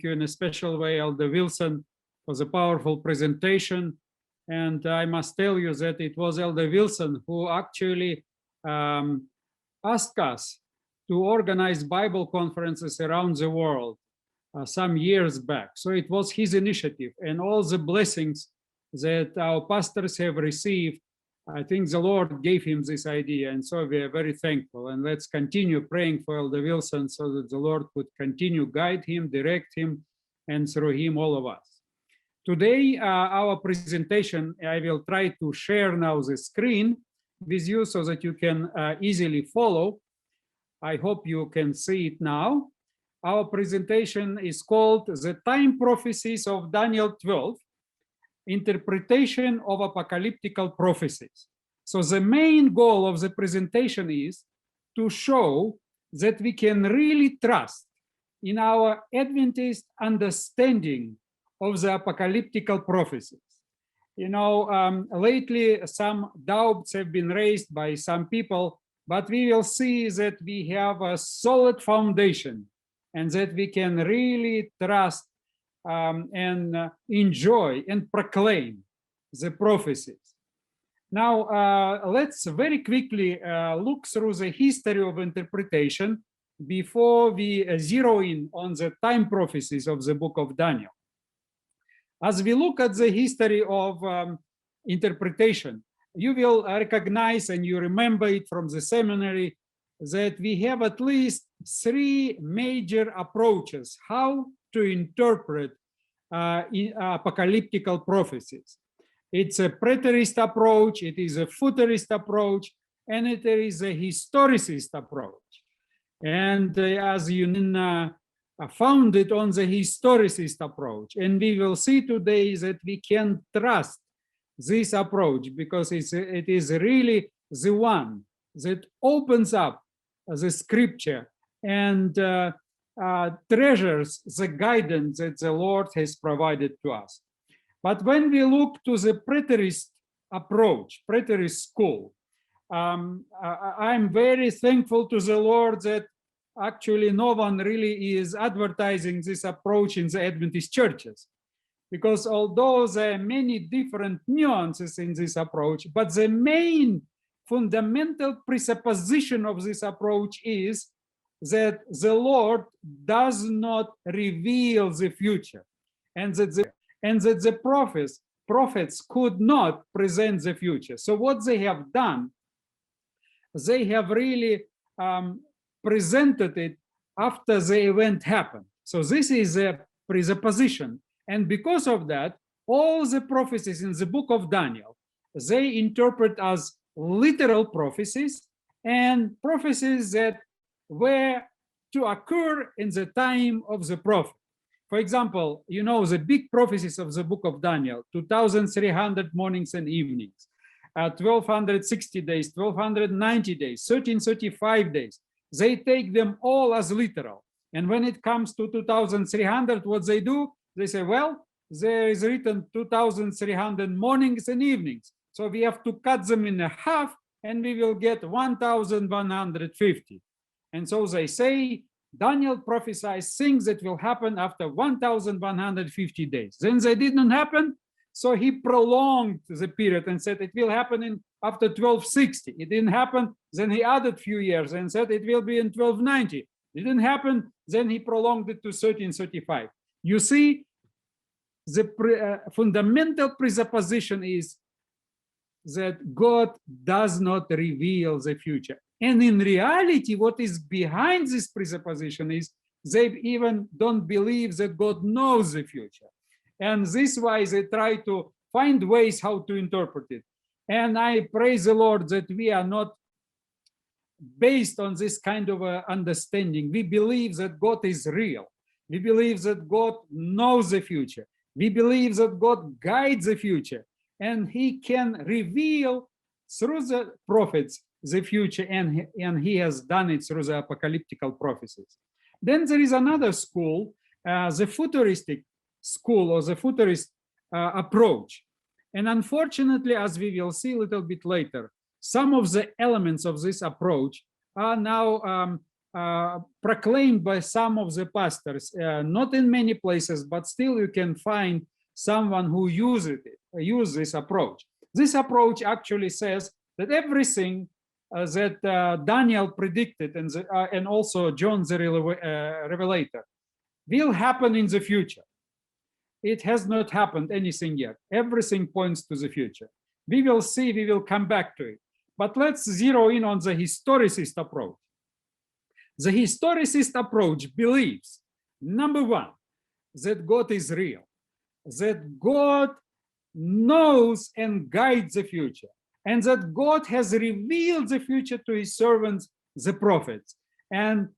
you in a special way, Elder Wilson, for the powerful presentation. And I must tell you that it was Elder Wilson who actually asked us to organize Bible conferences around the world some years back. So it was his initiative, and all the blessings that our pastors have received, I think the Lord gave him this idea, and so we are very thankful. And let's continue praying for Elder Wilson so that the Lord could continue guide him, direct him, and through him, all of us. Today, our presentation, I will try to share now the screen with you so that you can easily follow. I hope you can see it now. Our presentation is called The Time Prophecies of Daniel 12, Interpretation of Apocalyptical Prophecies. So the main goal of the presentation is to show that we can really trust in our Adventist understanding of the apocalyptical prophecies. You know, lately some doubts have been raised by some people, but we will see that we have a solid foundation and that we can really trust and enjoy and proclaim the prophecies. Now, let's very quickly look through the history of interpretation before we zero in on the time prophecies of the book of Daniel. As we look at the history of interpretation, you will recognize, and you remember it from the seminary, that we have at least three major approaches how to interpret apocalyptical prophecies. It's a preterist approach, it is a futurist approach, and it is a historicist approach. And as you founded on the historicist approach. And we will see today that we can trust this approach because it is really the one that opens up the scripture and treasures the guidance that the Lord has provided to us. But when we look to the preterist approach, preterist school, I'm very thankful to the Lord that actually no one really is advertising this approach in the Adventist churches. Because although there are many different nuances in this approach, but the main fundamental presupposition of this approach is that the Lord does not reveal the future, and that the prophets could not present the future. So what they have done, they have really presented it after the event happened. So this is a presupposition. And because of that, all the prophecies in the book of Daniel, they interpret as literal prophecies and prophecies that were to occur in the time of the prophet. For example, you know, the big prophecies of the book of Daniel, 2,300 mornings and evenings, 1,260 days, 1,290 days, 1,335 days. They take them all as literal. And when it comes to 2,300, what they do, they say, well, there is written 2,300 mornings and evenings. So we have to cut them in half and we will get 1,150. And so they say, Daniel prophesies things that will happen after 1,150 days. Then they didn't happen. So he prolonged the period and said it will happen after 1260. It didn't happen. Then he added few years and said it will be in 1290. It didn't happen. Then he prolonged it to 1335. You see, the fundamental presupposition is that God does not reveal the future. And in reality, what is behind this presupposition is they even don't believe that God knows the future. And this is why they try to find ways how to interpret it. And I praise the Lord that we are not based on this kind of understanding. We believe that God is real. We believe that God knows the future. We believe that God guides the future. And he can reveal through the prophets the future, and he has done it through the apocalyptical prophecies. Then there is another school, the futuristic school, or the futurist approach. And unfortunately, as we will see a little bit later, some of the elements of this approach are now proclaimed by some of the pastors, not in many places, but still you can find someone who uses this approach. This approach actually says that everything that Daniel predicted and also John the Revelator will happen in the future. It has not happened anything yet. Everything points to the future. We will see, we will come back to it. But let's zero in on the historicist approach. The historicist approach believes, number one, that God is real, that God knows and guides the future, and that God has revealed the future to his servants, the prophets. And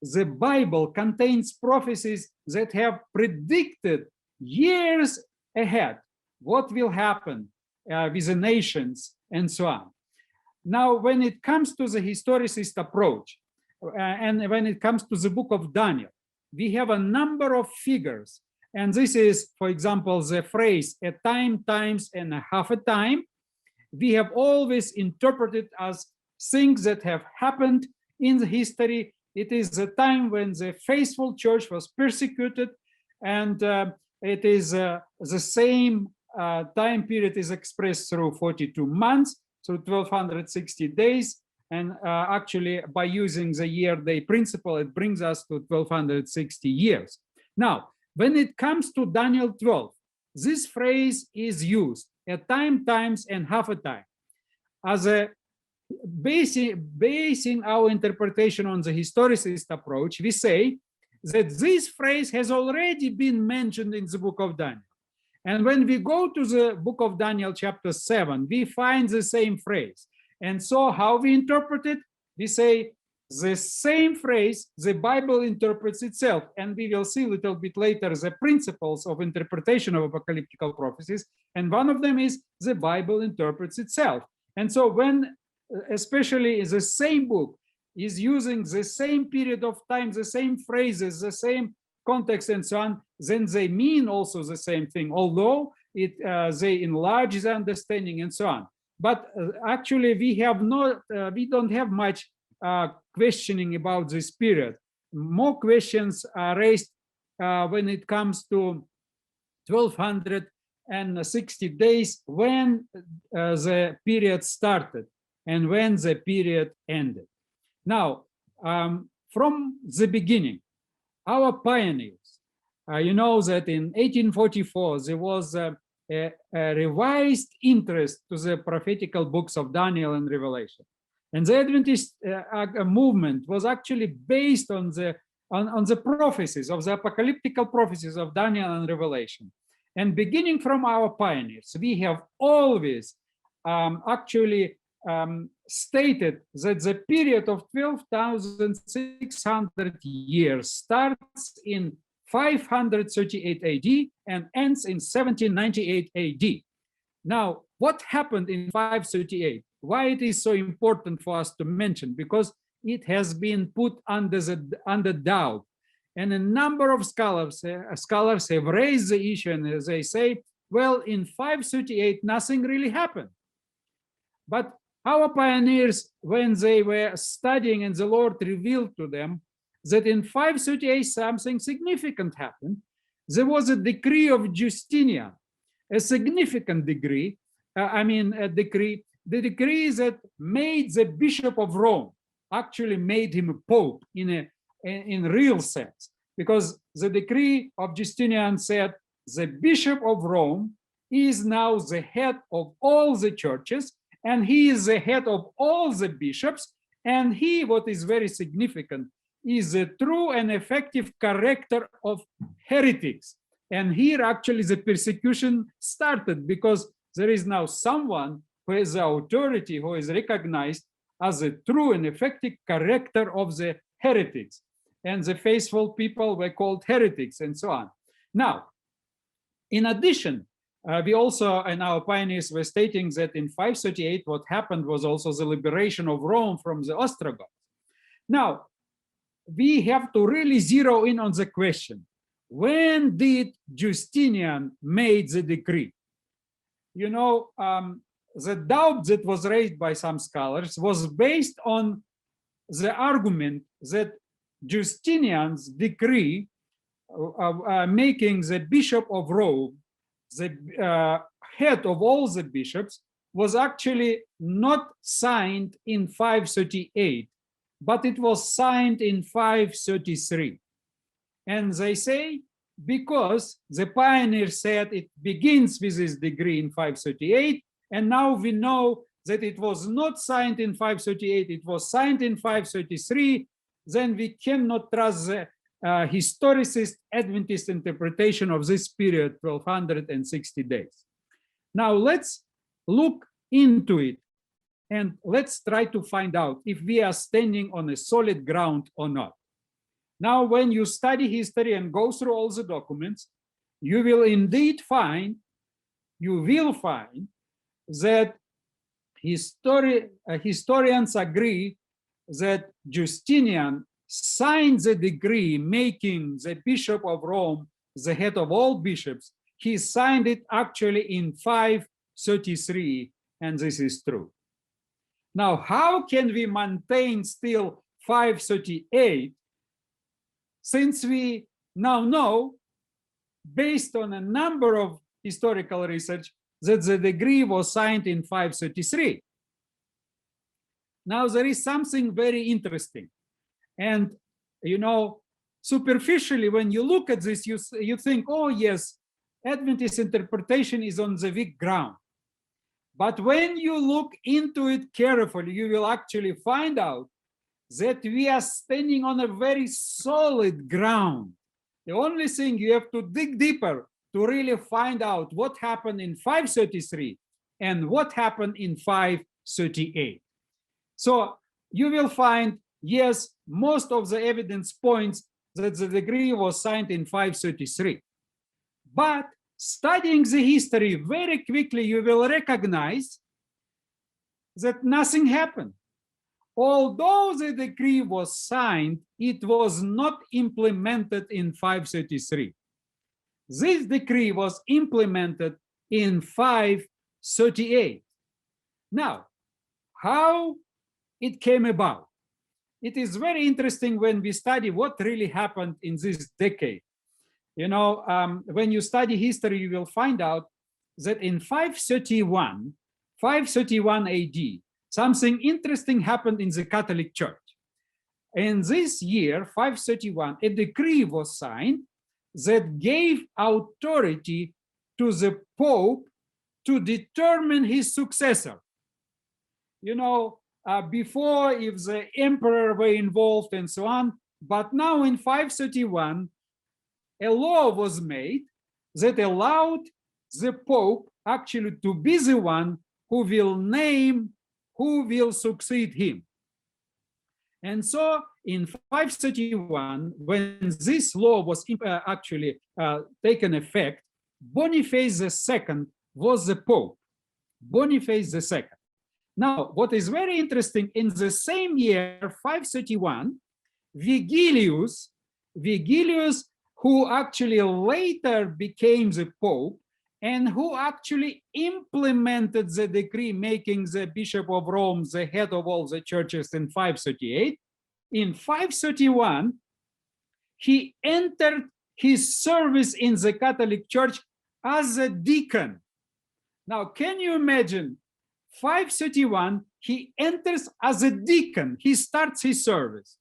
the Bible contains prophecies that have predicted years ahead what will happen with the nations and so on. Now, when it comes to the historicist approach, and when it comes to the book of Daniel, we have a number of figures. And this is, for example, the phrase a time, times, and a half a time. We have always interpreted as things that have happened in the history. It is the time when the faithful church was persecuted, and it is the same time period is expressed through 42 months, through 1260 days. And actually, by using the year-day principle, it brings us to 1260 years. Now, when it comes to Daniel 12, this phrase is used, a time, times, and half a time, as a basing our interpretation on the historicist approach. We say that this phrase has already been mentioned in the book of Daniel. And when we go to the book of Daniel, chapter 7, we find the same phrase. And so how we interpret it? We say the same phrase, the Bible interprets itself. And we will see a little bit later the principles of interpretation of apocalyptical prophecies. And one of them is the Bible interprets itself. And so when, especially the same book is using the same period of time, the same phrases, the same context and so on, then they mean also the same thing, although they enlarge the understanding and so on. But actually, we don't have much questioning about this period. More questions are raised when it comes to 1260 days, when the period started and when the period ended. Now, from the beginning, our pioneers, you know that in 1844, there was a revised interest to the prophetical books of Daniel and Revelation. And the Adventist movement was actually based on the prophecies of the apocalyptical prophecies of Daniel and Revelation. And beginning from our pioneers, we have always actually stated that the period of 12,600 years starts in 538 AD and ends in 1798 AD. Now, what happened in 538? Why it is so important for us to mention? Because it has been put under doubt. And a number of scholars have raised the issue, and they say, well, in 538, nothing really happened. But our pioneers, when they were studying and the Lord revealed to them that in 538 something significant happened, there was a decree of Justinian, a significant decree, the decree that made the Bishop of Rome, actually made him a pope in real sense, because the decree of Justinian said the Bishop of Rome is now the head of all the churches, and he is the head of all the bishops, and he, what is very significant, is a true and effective corrector of heretics. And here actually the persecution started, because there is now someone who has the authority, who is recognized as a true and effective corrector of the heretics. And the faithful people were called heretics and so on. Now, in addition, we also, and our pioneers were stating that in 538, what happened was also the liberation of Rome from the Ostrogoths. Now, we have to really zero in on the question, when did Justinian made the decree? You know, the doubt that was raised by some scholars was based on the argument that Justinian's decree making the Bishop of Rome the head of all the bishops was actually not signed in 538, but it was signed in 533. And they say because the pioneer said it begins with this decree in 538, and now we know that it was not signed in 538, it was signed in 533, then we cannot trust the historicist Adventist interpretation of this period, 1260 days. Now let's look into it and let's try to find out if we are standing on a solid ground or not. Now, when you study history and go through all the documents, you will indeed find, that historians agree that Justinian signed the decree making the Bishop of Rome the head of all bishops. He signed it actually in 533, and this is true. Now, how can we maintain still 538 since we now know, based on a number of historical research, that the decree was signed in 533? Now, there is something very interesting. And, you know, superficially, when you look at this, you think, oh, yes, Adventist interpretation is on the weak ground. But when you look into it carefully, you will actually find out that we are standing on a very solid ground. The only thing you have to dig deeper to really find out what happened in 533 and what happened in 538. So you will find, yes, most of the evidence points that the decree was signed in 533. But studying the history very quickly, you will recognize that nothing happened. Although the decree was signed, it was not implemented in 533. This decree was implemented in 538. Now, how it came about? It is very interesting when we study what really happened in this decade. You know, when you study history, you will find out that in 531 AD, something interesting happened in the Catholic Church. In this year, 531, a decree was signed that gave authority to the Pope to determine his successor. You know, before, if the emperor were involved and so on, but now in 531, a law was made that allowed the Pope actually to be the one who will name who will succeed him. And so in 531, when this law was actually taken effect, Boniface II was the Pope, Boniface II. Now, what is very interesting, in the same year, 531, Vigilius, who actually later became the Pope, and who actually implemented the decree making the Bishop of Rome the head of all the churches in 538. In 531, he entered his service in the Catholic Church as a deacon. Now, can you imagine? 531, he enters as a deacon. He starts his service.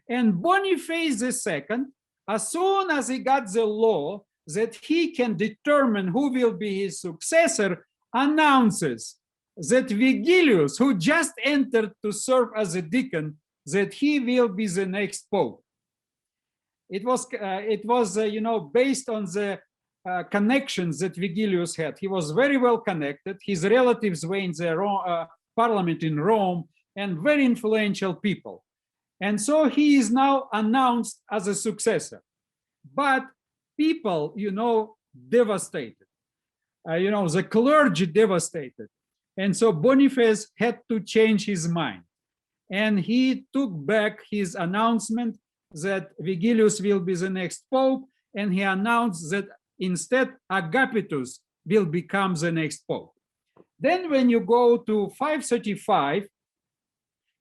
And Boniface II, as soon as he got the law that he can determine who will be his successor, announces that Vigilius, who just entered to serve as a deacon, that he will be the next pope. It was you know, based on the connections that Vigilius had. He was very well connected. His relatives were in the parliament in Rome and very influential people. And so he is now announced as a successor. But people, you know, devastated. You know, the clergy devastated. And so Boniface had to change his mind. And he took back his announcement that Vigilius will be the next pope. And he announced that instead Agapetus will become the next pope. Then when you go to 535,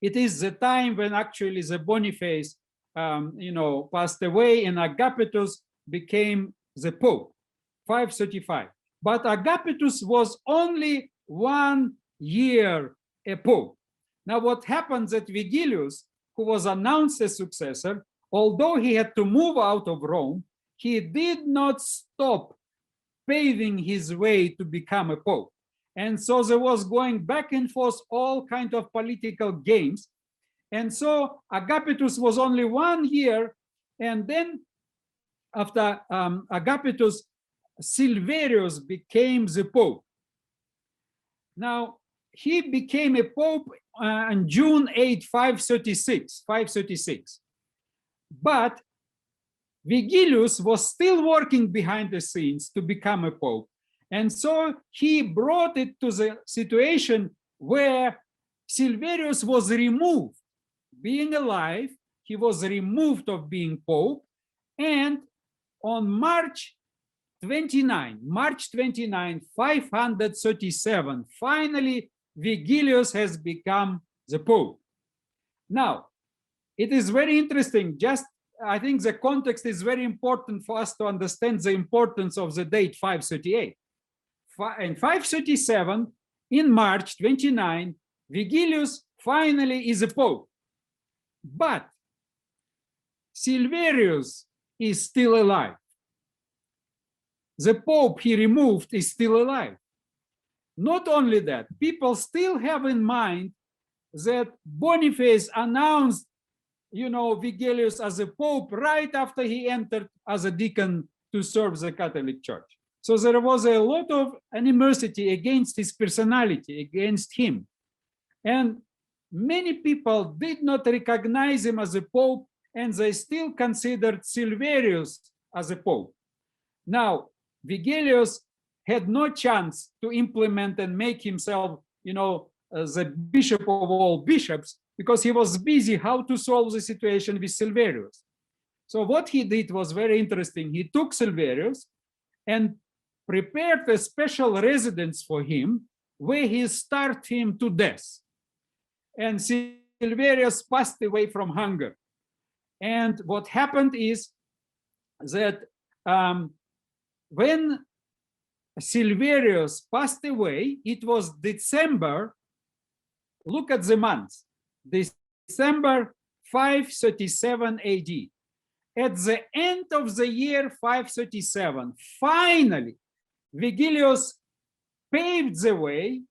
it is the time when actually the Boniface passed away, and Agapetus became the Pope, 535. But Agapetus was only 1 year a Pope. Now, what happens that Vigilius, who was announced as successor, although he had to move out of Rome, he did not stop paving his way to become a Pope. And so there was going back and forth all kinds of political games. And so Agapetus was only 1 year. And then after Agapetus, Silverius became the Pope. Now, he became a Pope on June 8, 536. But Vigilius was still working behind the scenes to become a Pope. And so he brought it to the situation where Silverius was removed. Being alive, he was removed of being Pope. And on March 29, 537, finally, Vigilius has become the Pope. Now, it is very interesting. I think the context is very important for us to understand the importance of the date 538. In 537, in March 29, Vigilius finally is a Pope. But Silverius is still alive. The Pope he removed is still alive. Not only that, people still have in mind that Boniface announced, Vigilius as a Pope right after he entered as a deacon to serve the Catholic Church. So there was a lot of animosity against his personality, against him. And many people did not recognize him as a Pope, and they still considered Silverius as a Pope. Now, Vigilius had no chance to implement and make himself, the bishop of all bishops, because he was busy how to solve the situation with Silverius. So what he did was very interesting. He took Silverius and prepared a special residence for him where he starved him to death. And Silverius passed away from hunger. And what happened is that when Silverius passed away, it was December, look at the months, December 537 AD. At the end of the year 537, finally, Vigilius paved the way,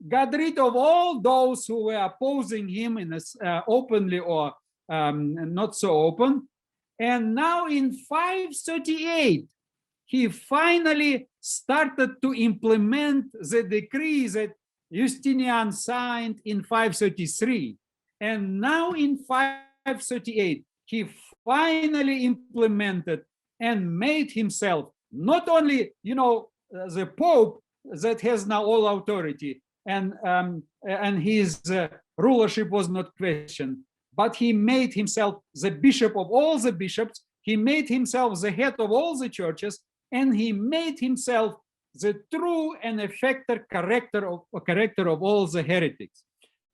got rid of all those who were opposing him openly or not so open. And now in 538, he finally started to implement the decree that Justinian signed in 533. And now in 538, he finally implemented and made himself not only, the Pope that has now all authority, and his rulership was not questioned, but he made himself the bishop of all the bishops. He made himself the head of all the churches, and he made himself the true and effective character of all the heretics.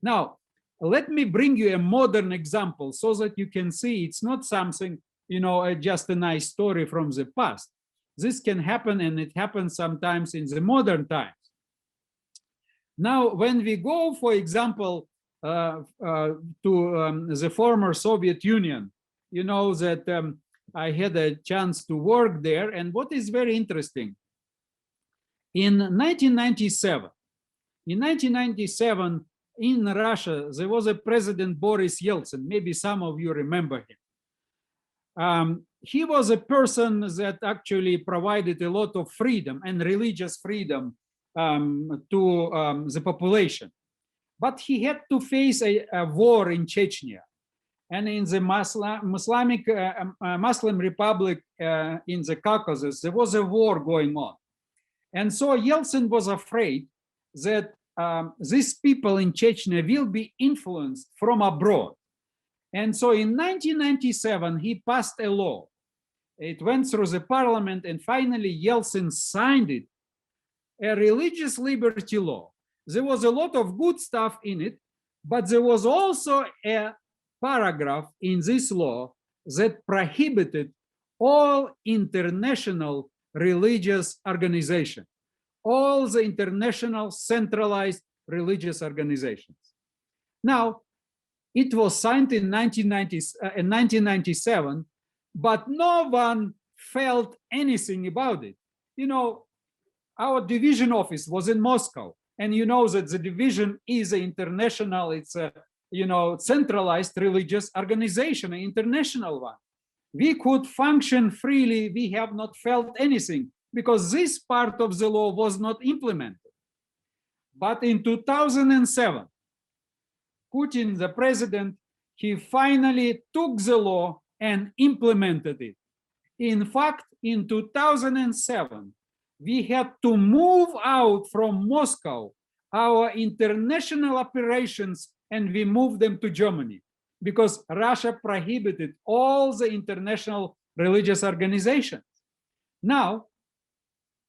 Now, let me bring you a modern example so that you can see it's not something, just a nice story from the past. This can happen, and it happens sometimes in the modern times. Now, when we go, for example, to the former Soviet Union, that I had a chance to work there. And what is very interesting, in 1997, in Russia, there was a President Boris Yeltsin. Maybe some of you remember him. He was a person that actually provided a lot of freedom and religious freedom to the population. But he had to face a war in Chechnya. And in the Muslim Republic in the Caucasus, there was a war going on. And so Yeltsin was afraid that these people in Chechnya will be influenced from abroad. And so in 1997, he passed a law. It went through the parliament, and finally Yeltsin signed it, a religious liberty law. There was a lot of good stuff in it, but there was also a paragraph in this law that prohibited all international religious organizations, all the international centralized religious organizations. Now, it was signed in 1997, but no one felt anything about it. You know, our division office was in Moscow, and you know that the division is an international, it's a, centralized religious organization, an international one. We could function freely, we have not felt anything, because this part of the law was not implemented. But in 2007, Putin, the president, he finally took the law and implemented it. In fact, in 2007, we had to move out from Moscow our international operations, and we moved them to Germany because Russia prohibited all the international religious organizations. Now,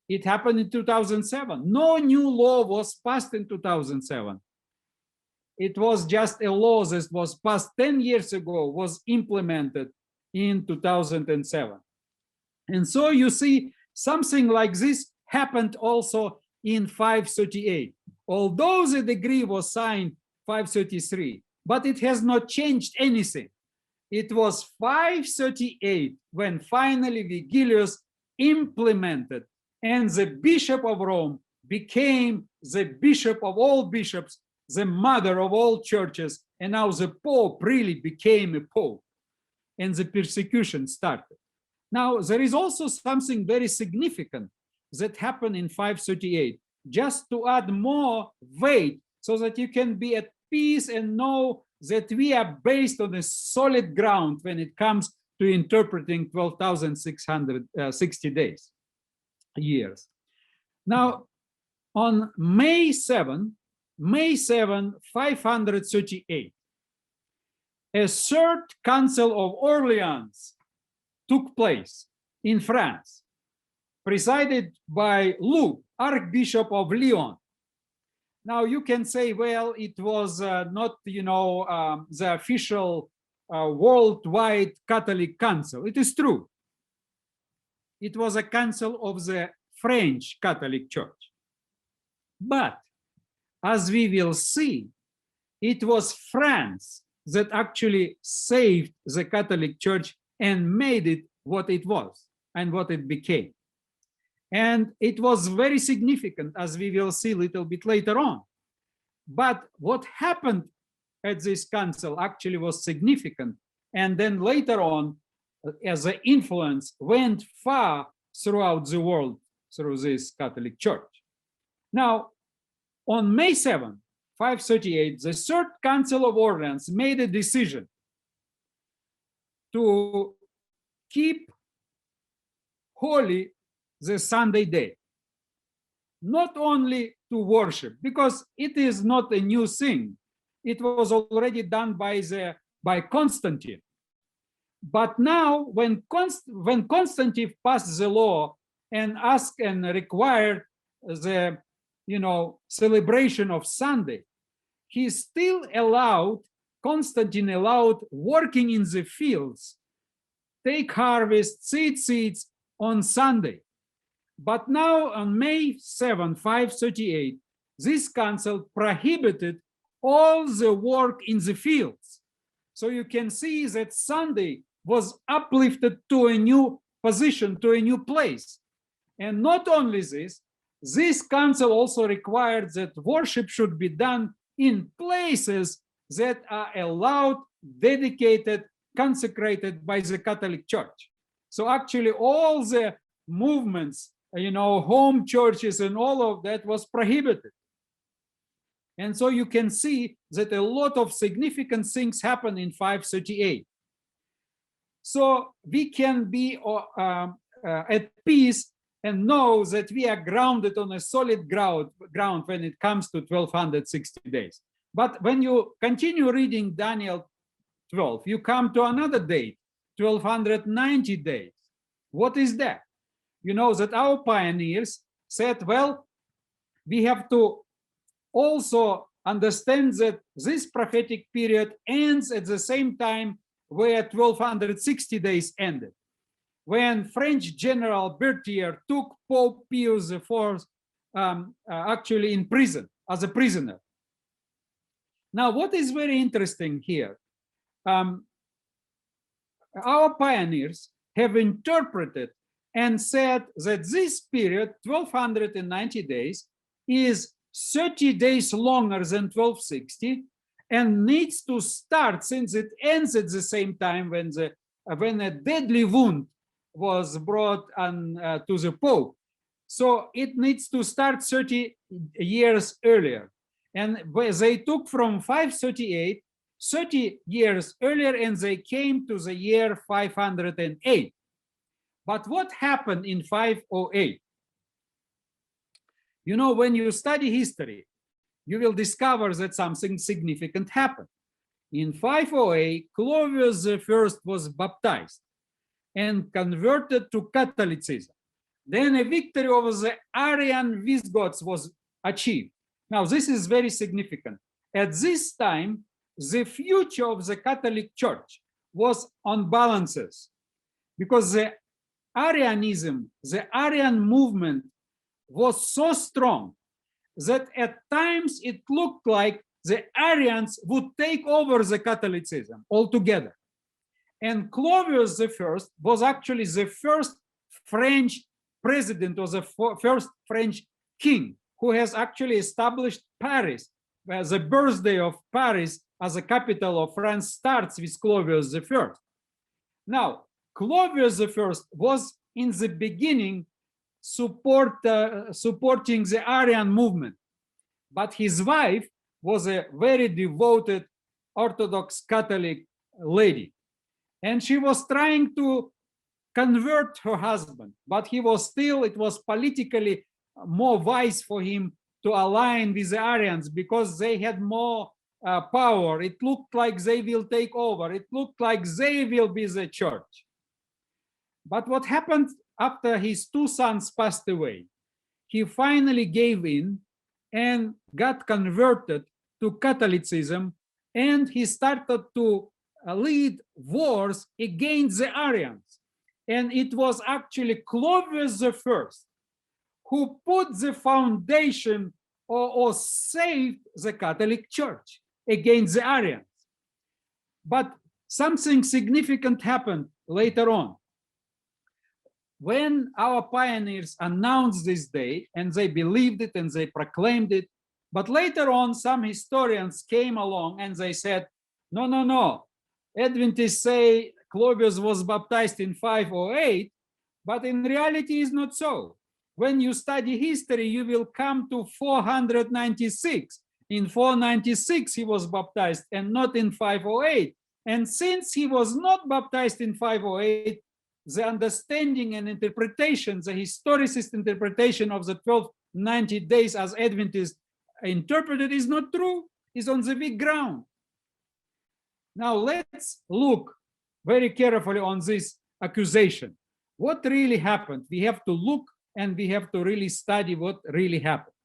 it happened in 2007. No new law was passed in 2007. It was just a law that was passed 10 years ago, was implemented in 2007. And so you see, something like this happened also in 538. Although the decree was signed 533, but it has not changed anything. It was 538 when finally Vigilius implemented, and the Bishop of Rome became the bishop of all bishops, the mother of all churches, and now the Pope really became a Pope, and the persecution started. Now, there is also something very significant that happened in 538, just to add more weight so that you can be at peace and know that we are based on a solid ground when it comes to interpreting 12,660 days, years. Now, on May 7, 538, a third Council of Orleans took place in France, presided by Luke, Archbishop of Lyon. Now you can say, well, it was not, the official worldwide Catholic Council. It is true. It was a council of the French Catholic Church. But as we will see, it was France that actually saved the Catholic Church and made it what it was and what it became. And it was very significant, as we will see a little bit later on. But what happened at this council actually was significant. And then later on, as the influence went far throughout the world through this Catholic Church. Now, on May 7, 538, the Third Council of Orleans made a decision to keep holy the Sunday day, not only to worship, because it is not a new thing. It was already done by Constantine. But now, when Constantine passed the law and asked and required the celebration of Sunday, he still allowed, Constantine allowed working in the fields, take harvest, seed seeds on Sunday. But now on May 7, 538, this council prohibited all the work in the fields. So you can see that Sunday was uplifted to a new position, to a new place. And not only this council also required that worship should be done in places that are allowed, dedicated, consecrated by the Catholic Church. So actually all the movements, home churches and all of that was prohibited. And so you can see that a lot of significant things happen in 538. So we can be at peace and know that we are grounded on a solid ground when it comes to 1260 days. But when you continue reading Daniel 12, you come to another date, 1290 days. What is that? You know that our pioneers said, well, we have to also understand that this prophetic period ends at the same time where 1260 days ended, when French General Berthier took Pope Pius IV actually in prison, as a prisoner. Now, what is very interesting here, our pioneers have interpreted and said that this period, 1290 days, is 30 days longer than 1260 and needs to start, since it ends at the same time when a deadly wound was brought on to the Pope. So it needs to start 30 years earlier. And they took from 538, 30 years earlier, and they came to the year 508. But what happened in 508? You know, when you study history, you will discover that something significant happened. In 508, Clovis I was baptized and converted to Catholicism. Then a victory over the Arian Visigoths was achieved. Now, this is very significant. At this time, the future of the Catholic Church was on balances, because the Arianism, the Arian movement, was so strong that at times it looked like the Arians would take over the Catholicism altogether. And Clovis I was actually the first French president, or the first French king, who has actually established Paris. The birthday of Paris as a capital of France starts with Clovis I. Now, Clovis I was in the beginning supporting the Arian movement, but his wife was a very devoted Orthodox Catholic lady, and she was trying to convert her husband, but he was still, it was politically more wise for him to align with the Arians because they had more power. It looked like they will take over. It looked like they will be the church. But what happened after his two sons passed away? He finally gave in and got converted to Catholicism, and he started to lead wars against the Arians. And it was actually Clovis I who put the foundation or saved the Catholic Church against the Arians. But something significant happened later on. When our pioneers announced this day, and they believed it and they proclaimed it, but later on some historians came along and they said, no, Adventists say Clovis was baptized in 508, but in reality it's not so. When you study history, you will come to 496. In 496, he was baptized and not in 508. And since he was not baptized in 508, the understanding and interpretation, the historicist interpretation of the 1290 days as Adventists interpreted is not true, is on the weak ground. Now let's look very carefully on this accusation. What really happened? We have to look and we have to really study what really happened.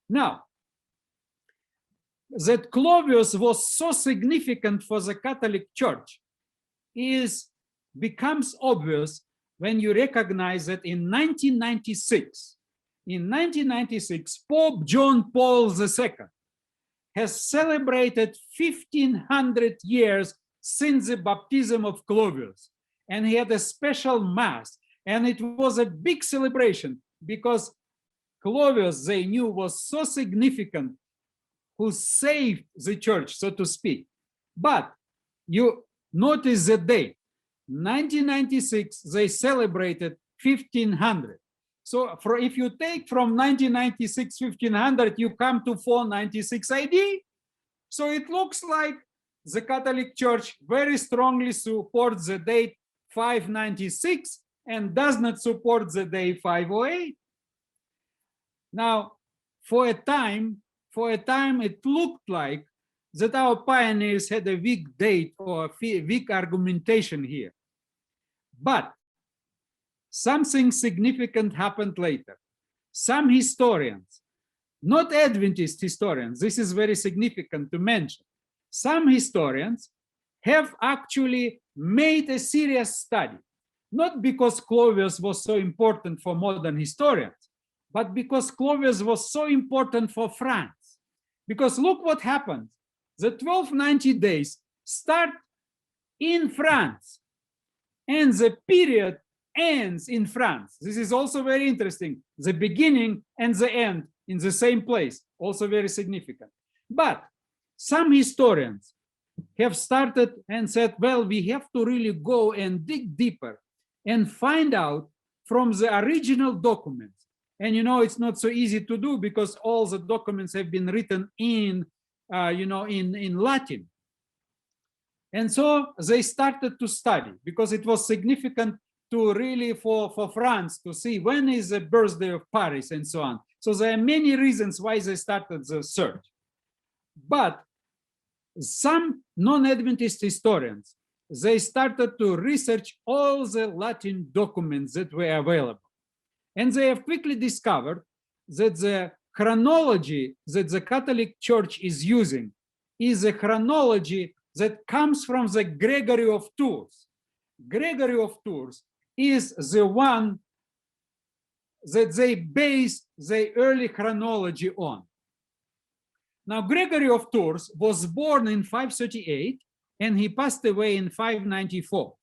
Now, that Clovis was so significant for the Catholic Church becomes obvious when you recognize that in 1996, Pope John Paul II has celebrated 1500 years since the baptism of Clovis, and he had a special mass, and it was a big celebration because Clovis, they knew, was so significant, who saved the church, so to speak. But you notice the date, 1996, they celebrated 1500. So if you take from 1996, 1500, you come to 496 AD. So it looks like the Catholic Church very strongly supports the date 596 and does not support the day 508. Now, for a time, it looked like that our pioneers had a weak date or a weak argumentation here. But something significant happened later. Some historians, not Adventist historians, this is very significant to mention, some historians have actually made a serious study, not because Clovis was so important for modern historians, but because Clovis was so important for France. Because look what happened. The 1290 days start in France, and the period ends in France. This is also very interesting. The beginning and the end in the same place, also very significant. But some historians have started and said, well, we have to really go and dig deeper and find out from the original documents. And it's not so easy to do because all the documents have been written in Latin. And so they started to study because it was significant to really for France to see when is the birthday of Paris and so on. So there are many reasons why they started the search. But some non-Adventist historians, they started to research all the Latin documents that were available. And they have quickly discovered that the chronology that the Catholic Church is using is a chronology that comes from the Gregory of Tours. Gregory of Tours is the one that they base the early chronology on. Now, Gregory of Tours was born in 538 and he passed away in 594.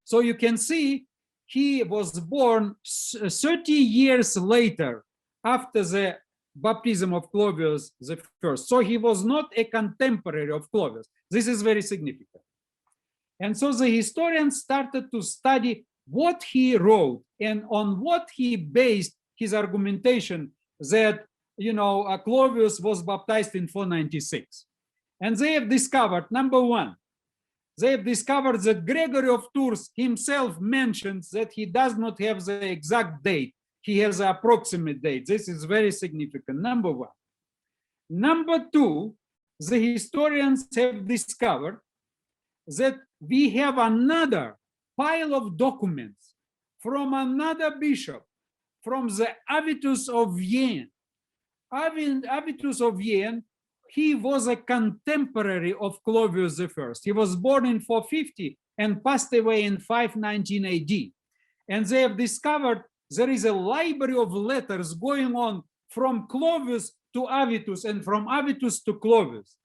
So you can see he was born 30 years later after the baptism of Clovis the First. So he was not a contemporary of Clovis. This is very significant. And so the historians started to study what he wrote and on what he based his argumentation that Clovis was baptized in 496. And they have discovered, number one, they have discovered that Gregory of Tours himself mentions that he does not have the exact date. He has an approximate date. This is very significant, number one. Number two, the historians have discovered that we have another pile of documents from another bishop, from the Avitus of Vienne. Avitus of Vienne, he was a contemporary of Clovis I. He was born in 450 and passed away in 519 AD. And they have discovered there is a library of letters going on from Clovis to Avitus and from Avitus to Clovis.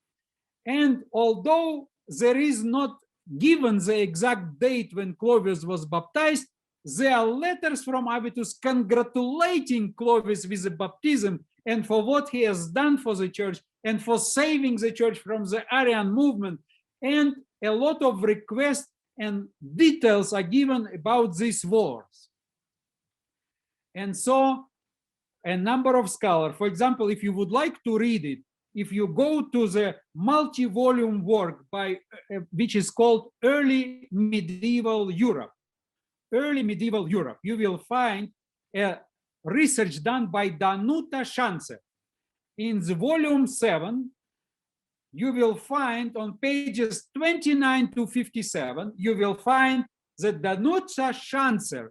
And although there is not given the exact date when Clovis was baptized, there are letters from Avitus congratulating Clovis with the baptism and for what he has done for the church and for saving the church from the Arian movement. And a lot of requests and details are given about these wars. And so a number of scholars, for example, if you would like to read it, if you go to the multi-volume work by which is called Early Medieval Europe, you will find a research done by Danuta Schanzer. In the volume 7, you will find on pages 29 to 57, you will find that Danuta Schanzer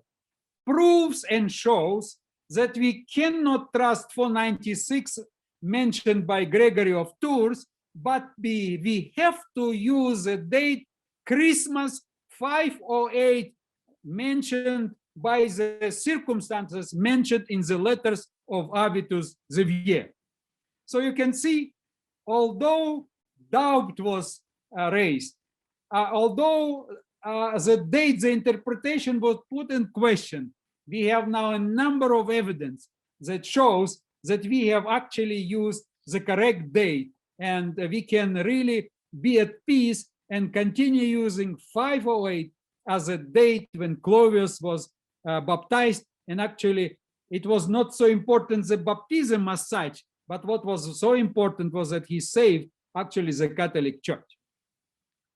proves and shows that we cannot trust 496 mentioned by Gregory of Tours, but we have to use the date Christmas 508 mentioned by the circumstances mentioned in the letters of Avitus the Vienne. So you can see, although doubt was raised, although the date, the interpretation was put in question, we have now a number of evidence that shows that we have actually used the correct date and we can really be at peace and continue using 508 as a date when Clovis was baptized. And actually, it was not so important the baptism as such, but what was so important was that he saved actually the Catholic Church.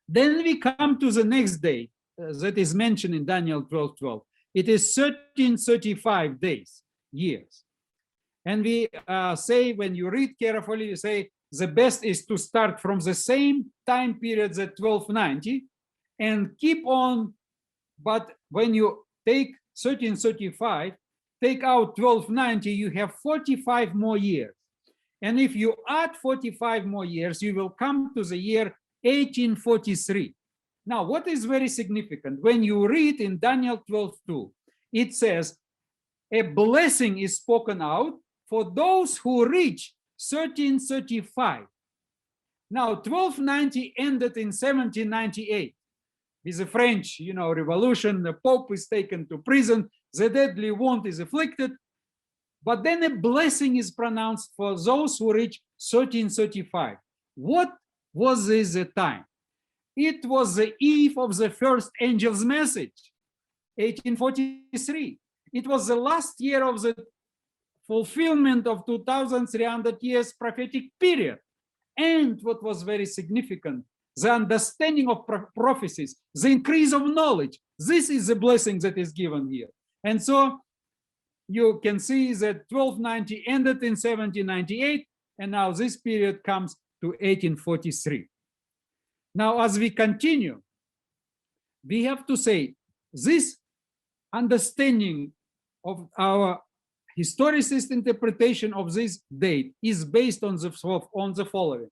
Then we come to the next date that is mentioned in Daniel 12:12. It is 1335 days, years. And we say, when you read carefully, you say the best is to start from the same time period at 1290 and keep on. But when you take 1335, take out 1290, you have 45 more years. And if you add 45 more years, you will come to the year 1843. Now, what is very significant, when you read in Daniel 12:2, it says, a blessing is spoken out for those who reach 1335. Now, 1290 ended in 1798 with the French, Revolution. The Pope is taken to prison. The deadly wound is afflicted. But then a blessing is pronounced for those who reach 1335. What was this time? It was the eve of the first angel's message, 1843. It was the last year of the fulfillment of 2,300 years prophetic period. And what was very significant, the understanding of prophecies, the increase of knowledge. This is the blessing that is given here. And so you can see that 1290 ended in 1798, and now this period comes to 1843. Now, as we continue, we have to say this understanding of our historicist interpretation of this date is based on the following.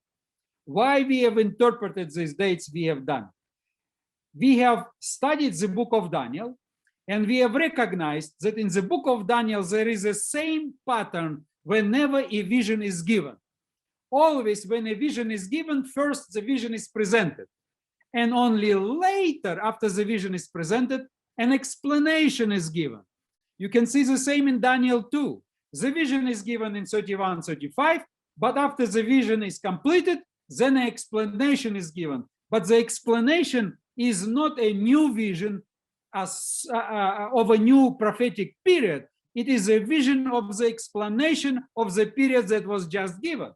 Why we have interpreted these dates we have done. We have studied the book of Daniel, and we have recognized that in the book of Daniel there is the same pattern whenever a vision is given. Always when a vision is given, first the vision is presented, and only later, after the vision is presented, an explanation is given. You can see the same in Daniel 2. The vision is given in 31, 35, but after the vision is completed, then an explanation is given. But the explanation is not a new vision of a new prophetic period. It is a vision of the explanation of the period that was just given.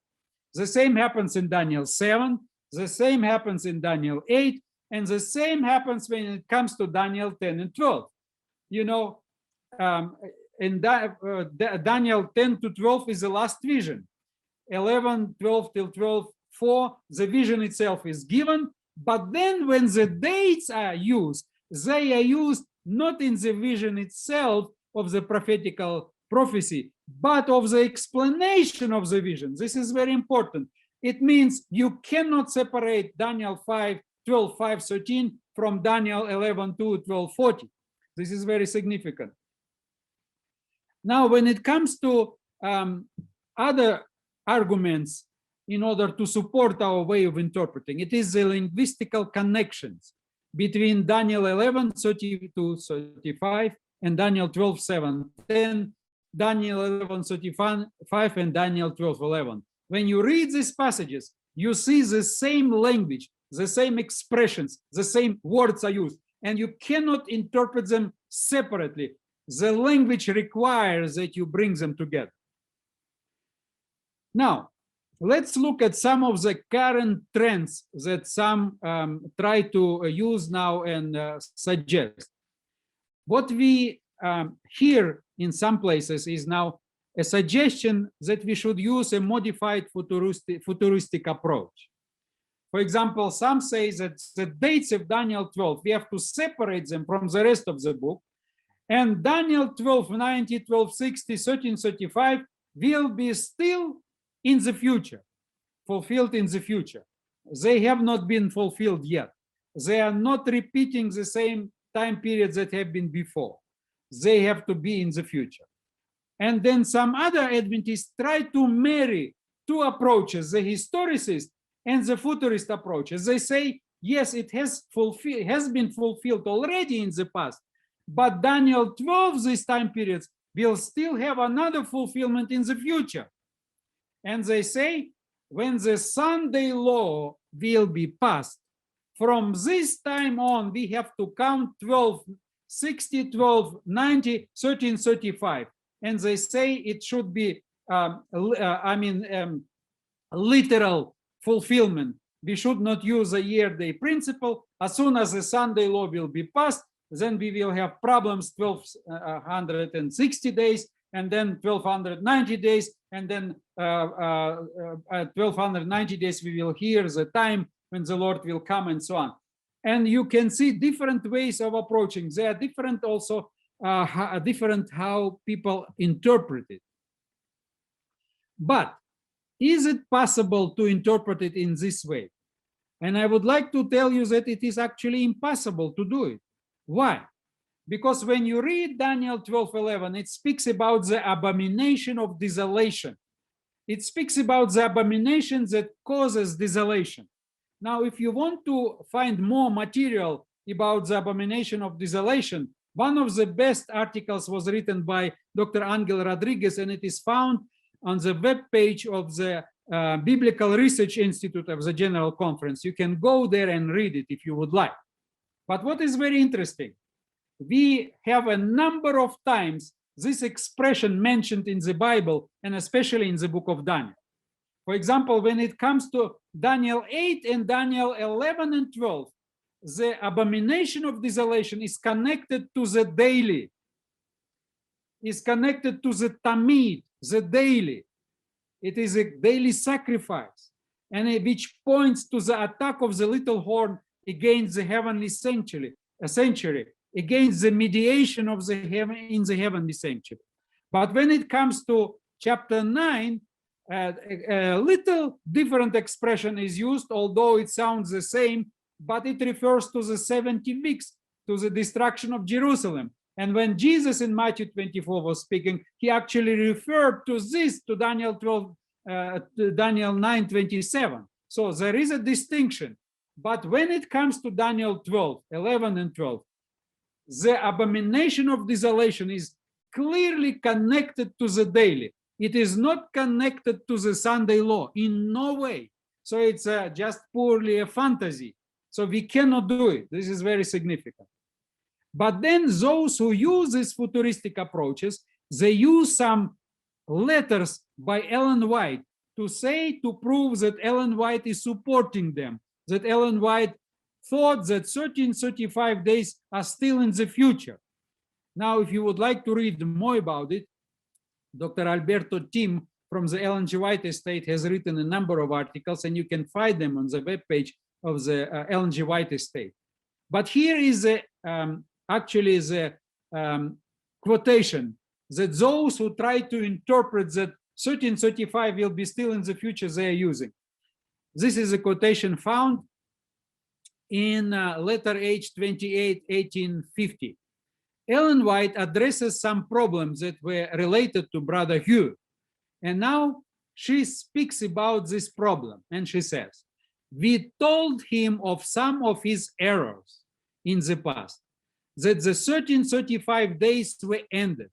The same happens in Daniel 7, the same happens in Daniel 8, and the same happens when it comes to Daniel 10 and 12. In Daniel 10 to 12 is the last vision. 11, 12 till 12, 4, the vision itself is given, but then when the dates are used, they are used not in the vision itself of the prophetical prophecy, but of the explanation of the vision. This is very important. It means you cannot separate Daniel 5, 12, 5, 13 from Daniel 11, 2, 12, 40. This is very significant. Now, when it comes to other arguments in order to support our way of interpreting, it is the linguistical connections between Daniel 11, 32, 35, and Daniel 12, 7, 10, Daniel 11, 35, and Daniel 12, 11. When you read these passages, you see the same language, the same expressions, the same words are used, and you cannot interpret them separately. The language requires that you bring them together. Now, let's look at some of the current trends that some try to use now and suggest. What we hear in some places is now a suggestion that we should use a modified futuristic approach. For example, some say that the dates of Daniel 12, we have to separate them from the rest of the book, and Daniel 1290, 1260, 1335 will be still in the future, fulfilled in the future. They have not been fulfilled yet. They are not repeating the same time periods that have been before. They have to be in the future. And then some other Adventists try to marry two approaches, the historicist and the futurist approaches. They say, yes, it has been fulfilled already in the past, but Daniel 12, these time periods, will still have another fulfillment in the future. And they say, when the Sunday law will be passed, from this time on, we have to count 1260, 1290, 1335. And they say it should be, literal fulfillment. We should not use a year-day principle. As soon as the Sunday law will be passed, then we will have problems 1260 days, and then 1290 days, and then 1290 days we will hear the time when the Lord will come, and so on. And you can see different ways of approaching. They are different also, different how people interpret it. But is it possible to interpret it in this way? And I would like to tell you that it is actually impossible to do it. Why? Because when you read Daniel 12:11, it speaks about the abomination of desolation. It speaks about the abomination that causes desolation. Now, if you want to find more material about the abomination of desolation, one of the best articles was written by Dr. Angel Rodriguez, and it is found on the web page of the Biblical Research Institute of the General Conference. You can go there and read it if you would like. But what is very interesting, we have a number of times this expression mentioned in the Bible, and especially in the book of Daniel. For example, when it comes to Daniel 8 and Daniel 11 and 12, the abomination of desolation is connected to the daily, is connected to the tamid, the daily. It is a daily sacrifice, and which points to the attack of the little horn against the heavenly sanctuary, against the mediation of the heaven in the heavenly sanctuary. But when it comes to chapter 9, a little different expression is used, although it sounds the same, but it refers to the 70 weeks, to the destruction of Jerusalem. And when Jesus in Matthew 24 was speaking, he actually referred to this, to Daniel 12, to Daniel 9:27. So there is a distinction. But when it comes to Daniel 12, 11 and 12, the abomination of desolation is clearly connected to the daily. It is not connected to the Sunday law in no way. So it's just purely a fantasy. So we cannot do it. This is very significant. But then those who use these futuristic approaches, they use some letters by Ellen White to prove that Ellen White is supporting them, that Ellen White thought that 1335 days are still in the future. Now, if you would like to read more about it, Dr. Alberto Tim from the Ellen G. White Estate has written a number of articles, and you can find them on the webpage of the Ellen G. White Estate. But here is actually the quotation that those who try to interpret that 1335 will be still in the future, they are using. This is a quotation found in letter H 28, 1850. Ellen White addresses some problems that were related to Brother Hugh. And now she speaks about this problem. And she says, we told him of some of his errors in the past, that the 1335 days were ended,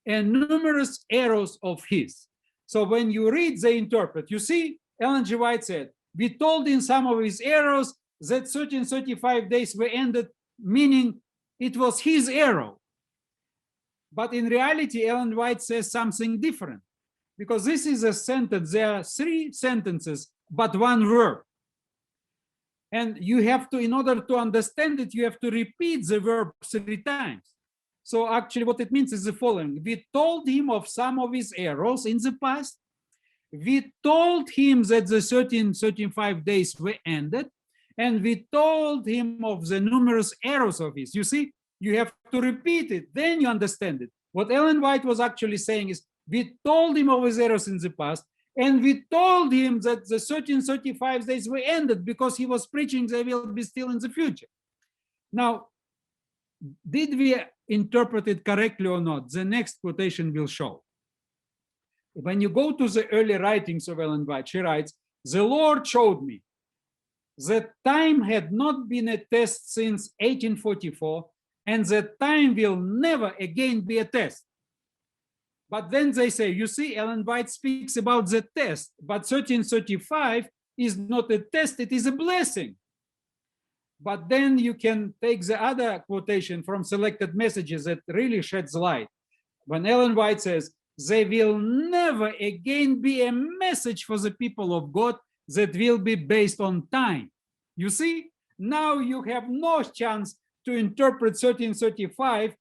and numerous errors of his. So when you read, they interpret. You see, Ellen G. White said, we told him some of his errors, that 1335 days were ended, meaning it was his error. But in reality, Ellen White says something different, because this is a sentence. There are 3 sentences, but 1 verb. And you have to, in order to understand it, you have to repeat the verb 3 times. So actually what it means is the following. We told him of some of his errors in the past. We told him that the 1335 days were ended. And we told him of the numerous errors of his. You see, you have to repeat it, then you understand it. What Ellen White was actually saying is, we told him of his errors in the past, and we told him that the 1335 days were ended because he was preaching they will be still in the future. Now, did we interpret it correctly or not? The next quotation will show. When you go to the early writings of Ellen White, she writes, the Lord showed me that time had not been a test since 1844, and that time will never again be a test. But then they say, you see, Ellen White speaks about the test, but 1335 is not a test, it is a blessing. But then you can take the other quotation from Selected Messages that really sheds light. When Ellen White says, there will never again be a message for the people of God that will be based on time. You see, now you have no chance to interpret 1335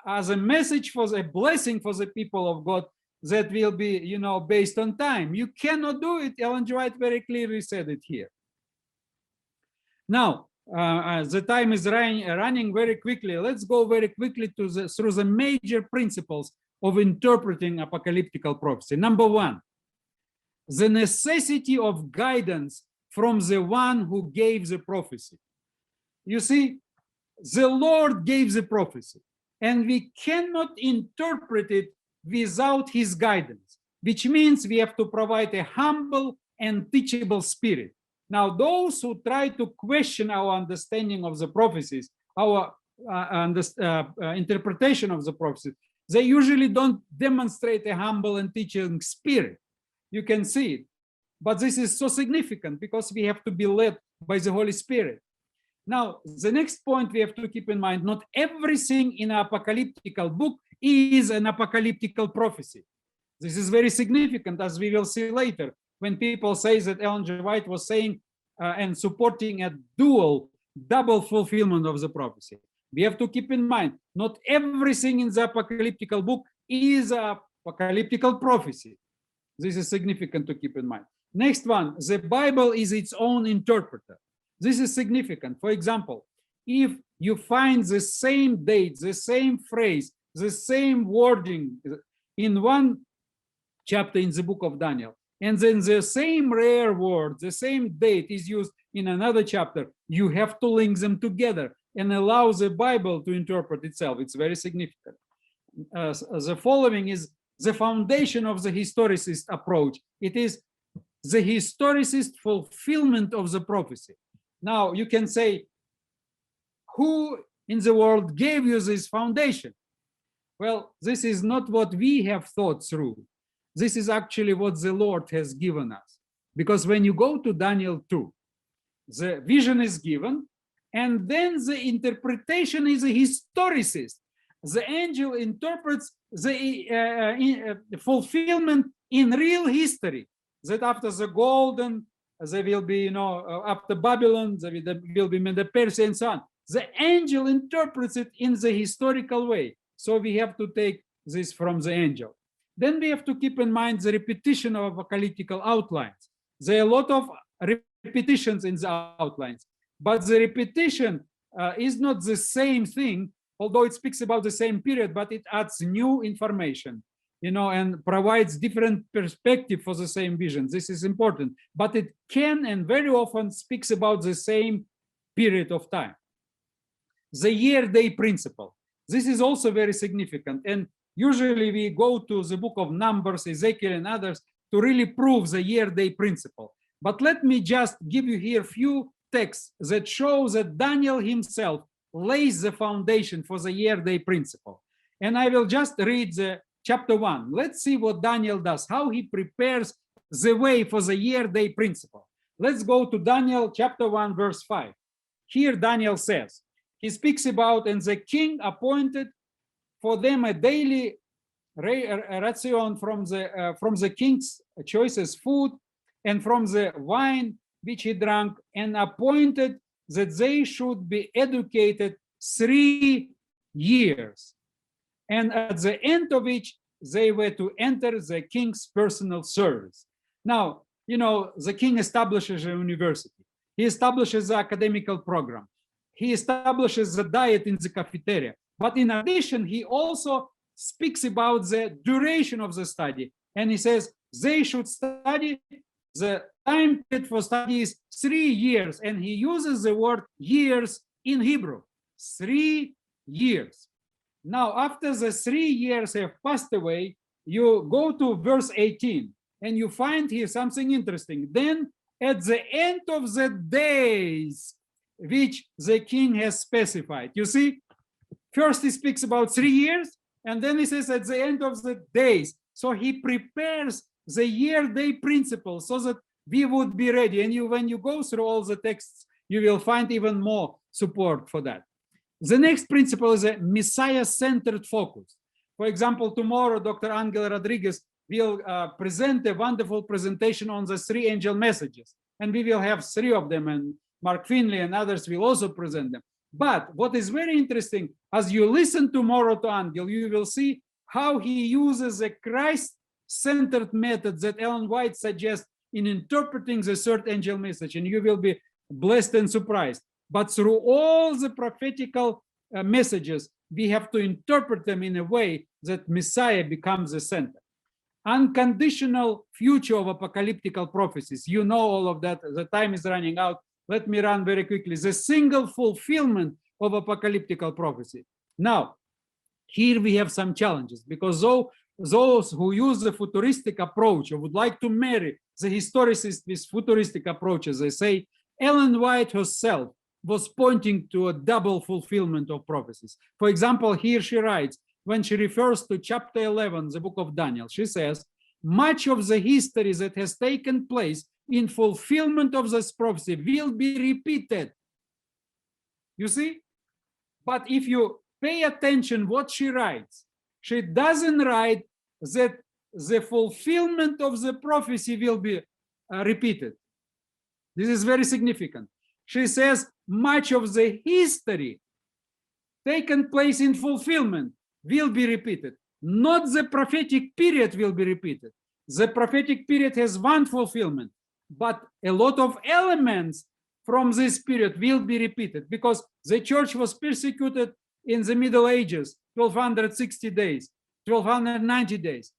as a message for a blessing for the people of God that will be, based on time. You cannot do it. Ellen G. White very clearly said it here. Now, the time is running very quickly. Let's go very quickly through the major principles of interpreting apocalyptical prophecy. Number 1, the necessity of guidance from the one who gave the prophecy. You see, the Lord gave the prophecy, and we cannot interpret it without his guidance, which means we have to provide a humble and teachable spirit. Now, those who try to question our understanding of the prophecies, our interpretation of the prophecies, they usually don't demonstrate a humble and teaching spirit. You can see it. But this is so significant because we have to be led by the Holy Spirit. Now, the next point we have to keep in mind, not everything in an apocalyptical book is an apocalyptical prophecy. This is very significant, as we will see later, when people say that Ellen G. White was saying and supporting a double fulfillment of the prophecy. We have to keep in mind, not everything in the apocalyptical book is an apocalyptical prophecy. This is significant to keep in mind. Next one, the Bible is its own interpreter. This is significant. For example, if you find the same date, the same phrase, the same wording in one chapter in the book of Daniel, and then the same rare word, the same date is used in another chapter, you have to link them together and allow the Bible to interpret itself. It's very significant. The following is the foundation of the historicist approach. It is the historicist fulfillment of the prophecy. Now, you can say, who in the world gave you this foundation? Well, this is not what we have thought through. This is actually what the Lord has given us. Because when you go to Daniel 2, the vision is given, and then the interpretation is a historicist. The angel interprets the fulfillment in real history, that after the golden, there will be, after Babylon, there will be Medo-Persia and so on. The angel interprets it in the historical way. So we have to take this from the angel. Then we have to keep in mind the repetition of apocalyptical outlines. There are a lot of repetitions in the outlines, but the repetition is not the same thing, although it speaks about the same period, but it adds new information, and provides different perspective for the same vision. This is important, but it can and very often speaks about the same period of time. The year-day principle. This is also very significant, and usually we go to the book of Numbers, Ezekiel, and others to really prove the year-day principle. But let me just give you here a few texts that show that Daniel himself lays the foundation for the year-day principle. And I will just read the chapter 1. Let's see what Daniel does, how he prepares the way for the year-day principle. Let's go to Daniel chapter 1, verse 5. Here Daniel says, he speaks about, and the king appointed for them a daily ration from the king's choicest food and from the wine which he drank, and appointed that they should be educated 3 years, and at the end of which they were to enter the king's personal service. Now, the king establishes a university. He establishes the academical program. He establishes the diet in the cafeteria. But in addition, he also speaks about the duration of the study. And he says they should study, the time period for study is 3 years. And he uses the word years in Hebrew, 3 years. Now, after the 3 years have passed away, you go to verse 18 and you find here something interesting. Then at the end of the days which the king has specified, you see, first he speaks about 3 years, and then he says at the end of the days. So he prepares the year-day principle so that we would be ready. And when you go through all the texts, you will find even more support for that. The next principle is a Messiah-centered focus. For example, tomorrow, Dr. Angel Rodriguez will present a wonderful presentation on the 3 angel messages. And we will have 3 of them, and Mark Finley and others will also present them. But what is very interesting, as you listen tomorrow to Angel, you will see how he uses a Christ-centered method that Ellen White suggests in interpreting the 3rd angel message, and you will be blessed and surprised. But through all the prophetical messages, we have to interpret them in a way that Messiah becomes the center. unconditional future of apocalyptical prophecies. You know all of that. The time is running out. Let me run very quickly. The single fulfillment of apocalyptical prophecy. Now, here we have some challenges, because those who use the futuristic approach or would like to marry the historicists with futuristic approaches, they say Ellen White herself was pointing to a double fulfillment of prophecies. For example, here she writes, when she refers to chapter 11, the book of Daniel, she says, much of the history that has taken place in fulfillment of this prophecy will be repeated. You see? But if you pay attention what she writes, she doesn't write that the fulfillment of the prophecy will be repeated. This is very significant. She says much of the history taken place in fulfillment will be repeated. Not the prophetic period will be repeated. The prophetic period has one fulfillment, but a lot of elements from this period will be repeated, because the church was persecuted in the Middle Ages, 1260 days, 1290 days.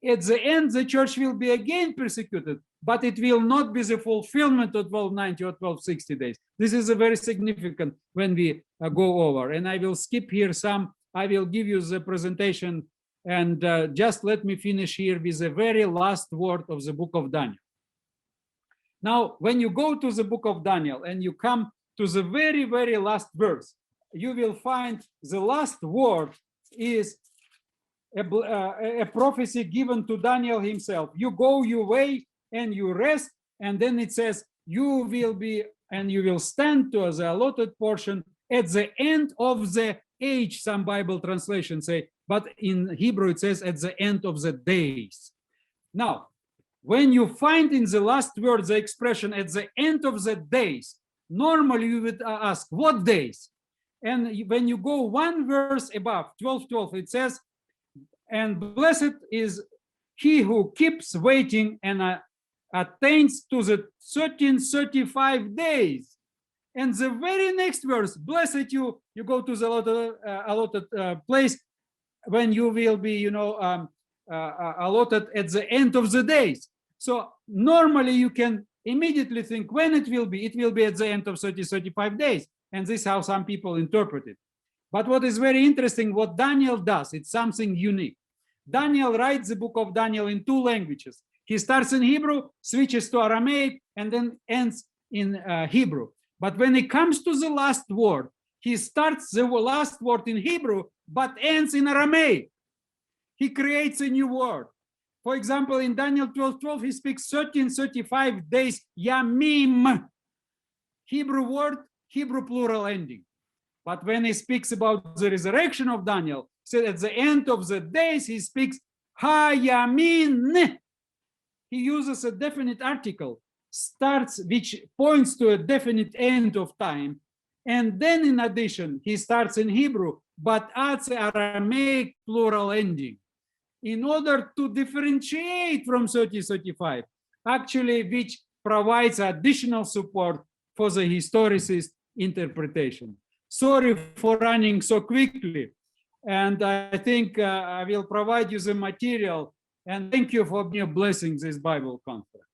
At the end, the church will be again persecuted, but it will not be the fulfillment of 1290 or 1260 days. This is a very significant when we go over. And I will skip here some. I will give you the presentation, and just let me finish here with the very last word of the book of Daniel. Now, when you go to the book of Daniel and you come to the very, very last verse, you will find the last word is a prophecy given to Daniel himself. You go your way and you rest, and then it says, you will be, and you will stand to the allotted portion at the end of the age, some Bible translations say, but in Hebrew it says at the end of the days. Now, when you find in the last word the expression at the end of the days, normally you would ask, what days? And when you go one verse above, 12:12, it says, and blessed is he who keeps waiting and attains to the 1335 days. And the very next verse, blessed you go to the allotted place when you will be, allotted at the end of the days. So normally you can immediately think when it will be at the end of 35 days. And this is how some people interpret it. But what is very interesting, what Daniel does, it's something unique. Daniel writes the book of Daniel in two languages. He starts in Hebrew, switches to Aramaic, and then ends in Hebrew. But when it comes to the last word, he starts the last word in Hebrew, but ends in Aramaic. He creates a new word. For example, in Daniel 12:12, he speaks 1335 days, yamim. Hebrew word, Hebrew plural ending. But when he speaks about the resurrection of Daniel, so at the end of the days, he speaks hayamin. He uses a definite article, which points to a definite end of time. And then in addition, he starts in Hebrew, but adds Aramaic plural ending in order to differentiate from 3035, actually, which provides additional support for the historicist interpretation. Sorry for running so quickly. And I think I will provide you the material. And thank you for your blessing this Bible conference.